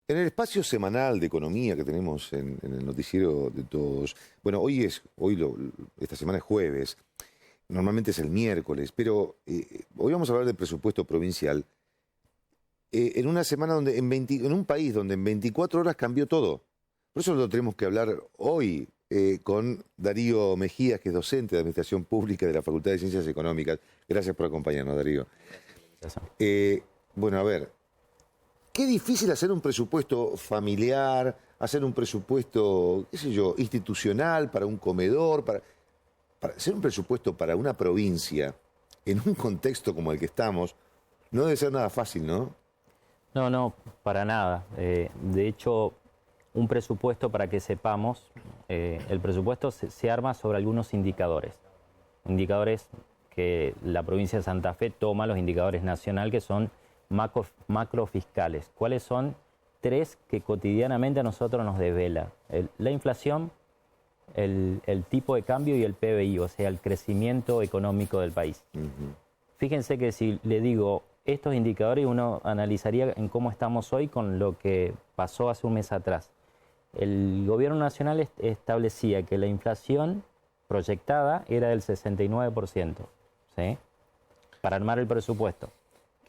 En el espacio semanal de economía que tenemos en el noticiero de todos, bueno, esta semana es jueves, normalmente es el miércoles, pero hoy vamos a hablar del presupuesto provincial. En una semana en un país donde en 24 horas cambió todo. Por eso lo tenemos que hablar hoy con Darío Mejías, que es docente de Administración Pública de la Facultad de Ciencias Económicas. Gracias por acompañarnos, Darío. Bueno, a ver, qué difícil hacer un presupuesto familiar, hacer un presupuesto, qué sé yo, institucional para un comedor, para hacer un presupuesto para una provincia en un contexto como el que estamos, no debe ser nada fácil, ¿no? No, no, para nada. De hecho, un presupuesto, para que sepamos, el presupuesto se arma sobre algunos indicadores. Indicadores que la provincia de Santa Fe toma, los indicadores nacional, que son macrofiscales. ¿Cuáles son? 3 que cotidianamente a nosotros nos desvela. La inflación, el tipo de cambio y el PBI, o sea, el crecimiento económico del país. Fíjense que si le digo estos indicadores, uno analizaría en cómo estamos hoy con lo que pasó hace un mes atrás. El gobierno nacional establecía que la inflación proyectada era del 69%, ¿sí? Para armar el presupuesto.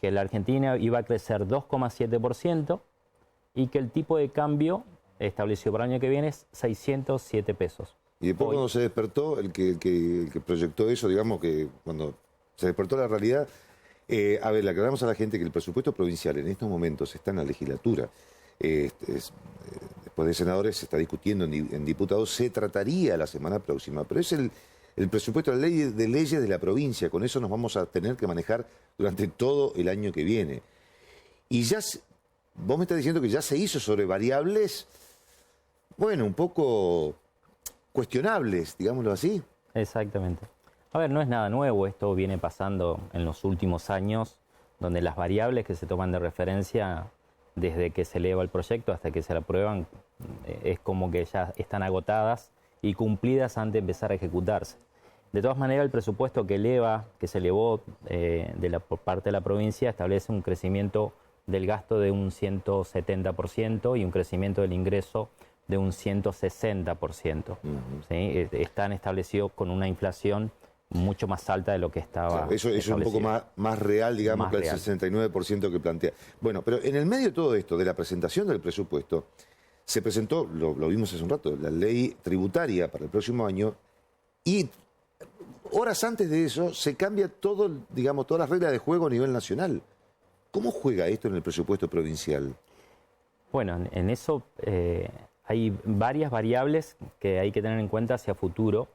Que la Argentina iba a crecer 2,7% y que el tipo de cambio establecido para el año que viene es 607 pesos. Y después cuando se despertó, el que proyectó eso, digamos que cuando se despertó la realidad, a ver, le aclaramos a la gente que el presupuesto provincial en estos momentos está en la legislatura. Después de senadores se está discutiendo en diputados, se trataría la semana próxima, pero es el presupuesto de leyes de la provincia, con eso nos vamos a tener que manejar durante todo el año que viene. Y ya, vos me estás diciendo que ya se hizo sobre variables, bueno, un poco cuestionables, digámoslo así. Exactamente. A ver, no es nada nuevo, esto viene pasando en los últimos años, donde las variables que se toman de referencia desde que se eleva el proyecto hasta que se la aprueban, es como que ya están agotadas y cumplidas antes de empezar a ejecutarse. De todas maneras, el presupuesto que se elevó por parte de la provincia establece un crecimiento del gasto de un 170% y un crecimiento del ingreso de un 160%. ¿Sí? Están establecidos con una inflación mucho más alta de lo que estaba. Claro, eso es un poco más real, digamos, más que el 69% que plantea. Bueno, pero en el medio de todo esto, de la presentación del presupuesto, se presentó, lo vimos hace un rato, la ley tributaria para el próximo año, y horas antes de eso se cambia todo, digamos, todas las reglas de juego a nivel nacional. ¿Cómo juega esto en el presupuesto provincial? Bueno, en eso hay varias variables que hay que tener en cuenta hacia futuro.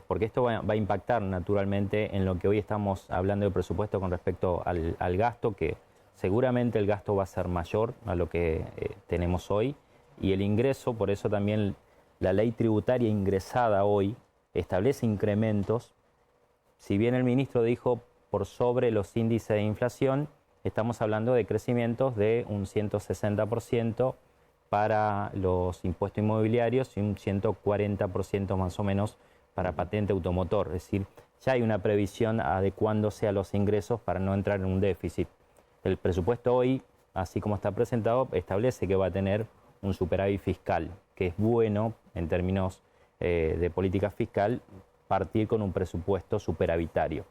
Porque esto va a impactar naturalmente en lo que hoy estamos hablando de presupuesto con respecto al gasto, que seguramente el gasto va a ser mayor a lo que tenemos hoy, y el ingreso, por eso también la ley tributaria ingresada hoy establece incrementos. Si bien el ministro dijo por sobre los índices de inflación, estamos hablando de crecimientos de un 160% para los impuestos inmobiliarios y un 140% más o menos para patente automotor. Es decir, ya hay una previsión adecuándose a los ingresos para no entrar en un déficit. El presupuesto hoy, así como está presentado, establece que va a tener un superávit fiscal, que es bueno en términos de política fiscal partir con un presupuesto superavitario.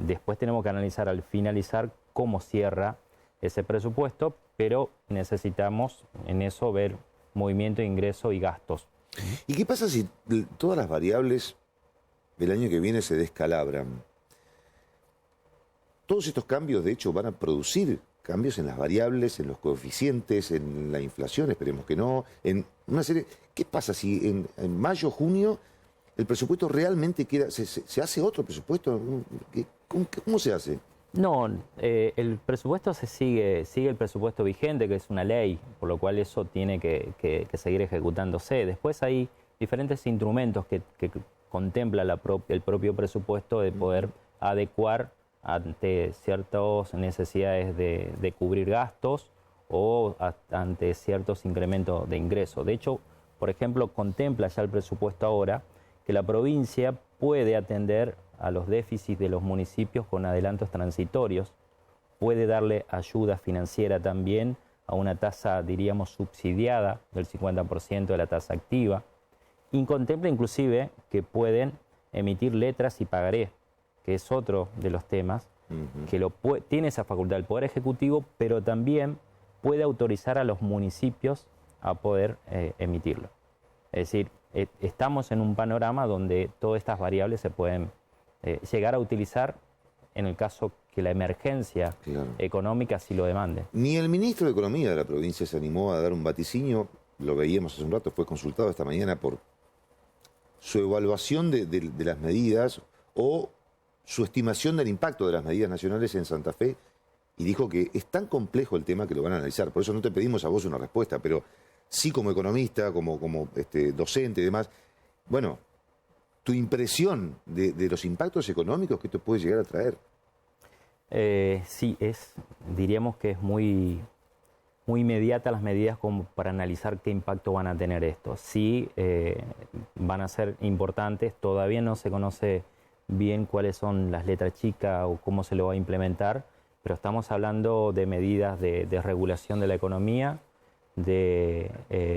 Después tenemos que analizar al finalizar cómo cierra ese presupuesto, pero necesitamos en eso ver movimiento de ingreso y gastos. ¿Y qué pasa si todas las variables del año que viene se descalabran? Todos estos cambios, de hecho, van a producir cambios en las variables, en los coeficientes, en la inflación, esperemos que no, en una serie. ¿Qué pasa si en mayo, junio, el presupuesto realmente se hace otro presupuesto? ¿Cómo se hace? No, el presupuesto sigue el presupuesto vigente, que es una ley, por lo cual eso tiene que seguir ejecutándose. Después hay diferentes instrumentos que contempla el propio presupuesto de poder adecuar ante ciertas necesidades de cubrir gastos o ante ciertos incrementos de ingresos. De hecho, por ejemplo, contempla ya el presupuesto ahora que la provincia puede atender a los déficits de los municipios con adelantos transitorios, puede darle ayuda financiera también a una tasa, diríamos, subsidiada del 50% de la tasa activa, y contempla inclusive que pueden emitir letras y pagaré, que es otro de los temas, que tiene esa facultad el Poder Ejecutivo, pero también puede autorizar a los municipios a poder emitirlo. Es decir, estamos en un panorama donde todas estas variables se pueden llegar a utilizar en el caso que la emergencia económica sí lo demande. Ni el ministro de Economía de la provincia se animó a dar un vaticinio, lo veíamos hace un rato, fue consultado esta mañana por su evaluación de las medidas o su estimación del impacto de las medidas nacionales en Santa Fe, y dijo que es tan complejo el tema que lo van a analizar. Por eso no te pedimos a vos una respuesta, pero sí como economista, como docente y demás, bueno, tu impresión de los impactos económicos que esto puede llegar a traer. Sí, diríamos que es muy inmediata las medidas como para analizar qué impacto van a tener esto. Sí, van a ser importantes, todavía no se conoce bien cuáles son las letras chicas o cómo se lo va a implementar, pero estamos hablando de medidas de regulación de la economía, de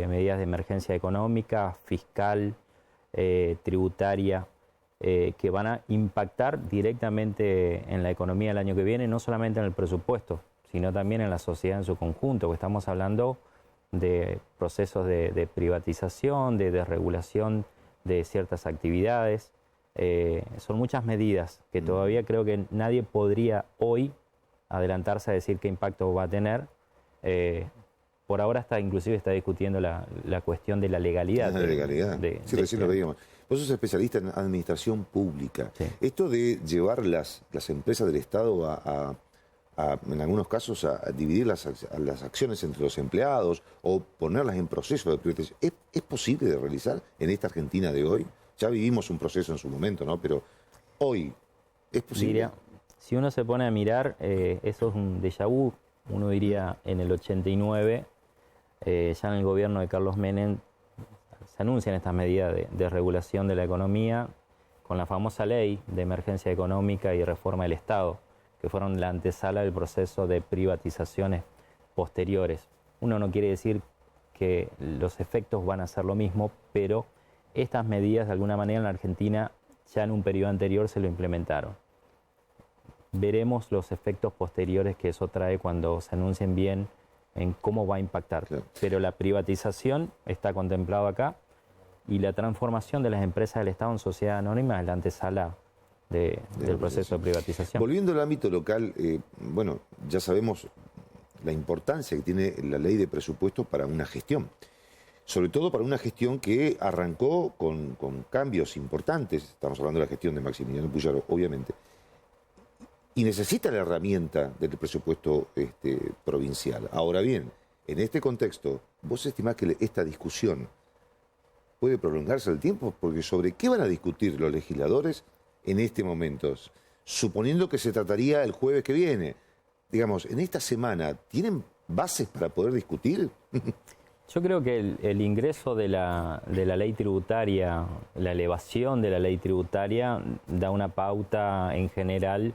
medidas de emergencia económica, fiscal, tributaria, que van a impactar directamente en la economía el año que viene, no solamente en el presupuesto, sino también en la sociedad en su conjunto, porque estamos hablando de procesos de privatización, de desregulación de ciertas actividades. Son muchas medidas que todavía creo que nadie podría hoy adelantarse a decir qué impacto va a tener. Por ahora inclusive está discutiendo la cuestión de la legalidad. La legalidad. Sí, recién lo veíamos. Vos sos especialista en administración pública. Sí. Esto de llevar las empresas del Estado en algunos casos a dividir las acciones entre los empleados o ponerlas en proceso de privatización, ¿es posible de realizar en esta Argentina de hoy? Ya vivimos un proceso en su momento, ¿no? Pero hoy, ¿es posible? Mira, si uno se pone a mirar, eso es un déjà vu. Uno diría en el 89, ya en el gobierno de Carlos Menem, se anuncian estas medidas de regulación de la economía con la famosa ley de emergencia económica y reforma del Estado, que fueron la antesala del proceso de privatizaciones posteriores. Uno no quiere decir que los efectos van a ser lo mismo, pero estas medidas de alguna manera en la Argentina ya en un periodo anterior se lo implementaron. Veremos los efectos posteriores que eso trae cuando se anuncien bien en cómo va a impactar. Claro. Pero la privatización está contemplado acá y la transformación de las empresas del Estado en sociedad anónima es la antesala del proceso de privatización. Volviendo al ámbito local, bueno, ya sabemos la importancia que tiene la ley de presupuesto para una gestión. Sobre todo para una gestión que arrancó con cambios importantes. Estamos hablando de la gestión de Maximiliano Puyaro, obviamente. Y necesita la herramienta del presupuesto provincial. Ahora bien, en este contexto, ¿vos estimás que esta discusión puede prolongarse el tiempo? Porque ¿sobre qué van a discutir los legisladores en este momento? Suponiendo que se trataría el jueves que viene. Digamos, en esta semana, ¿tienen bases para poder discutir? Yo creo que el ingreso de la ley tributaria, la elevación de la ley tributaria, da una pauta en general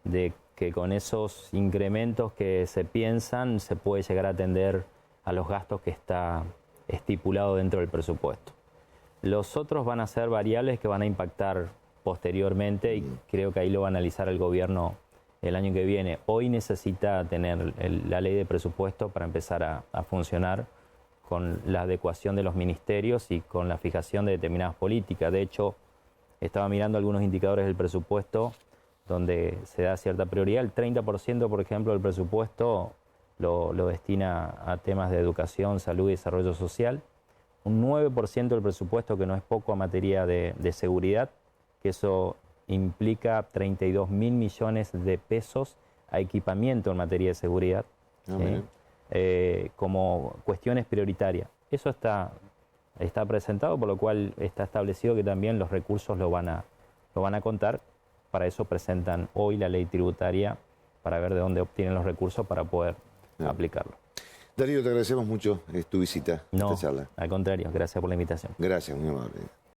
de que con esos incrementos que se piensan se puede llegar a atender a los gastos que está estipulado dentro del presupuesto. Los otros van a ser variables que van a impactar posteriormente y creo que ahí lo va a analizar el gobierno el año que viene. Hoy necesita tener la ley de presupuesto para empezar a funcionar con la adecuación de los ministerios y con la fijación de determinadas políticas. De hecho, estaba mirando algunos indicadores del presupuesto donde se da cierta prioridad. El 30%, por ejemplo, del presupuesto lo destina a temas de educación, salud y desarrollo social. Un 9% del presupuesto, que no es poco, a materia de seguridad, que eso implica 32.000 millones de pesos a equipamiento en materia de seguridad, como cuestiones prioritarias. Eso está presentado, por lo cual está establecido que también los recursos lo van a contar. Para eso presentan hoy la ley tributaria, para ver de dónde obtienen los recursos para poder aplicarlo. Darío, te agradecemos mucho tu visita, esta charla. Al contrario, gracias por la invitación. Gracias, muy amable.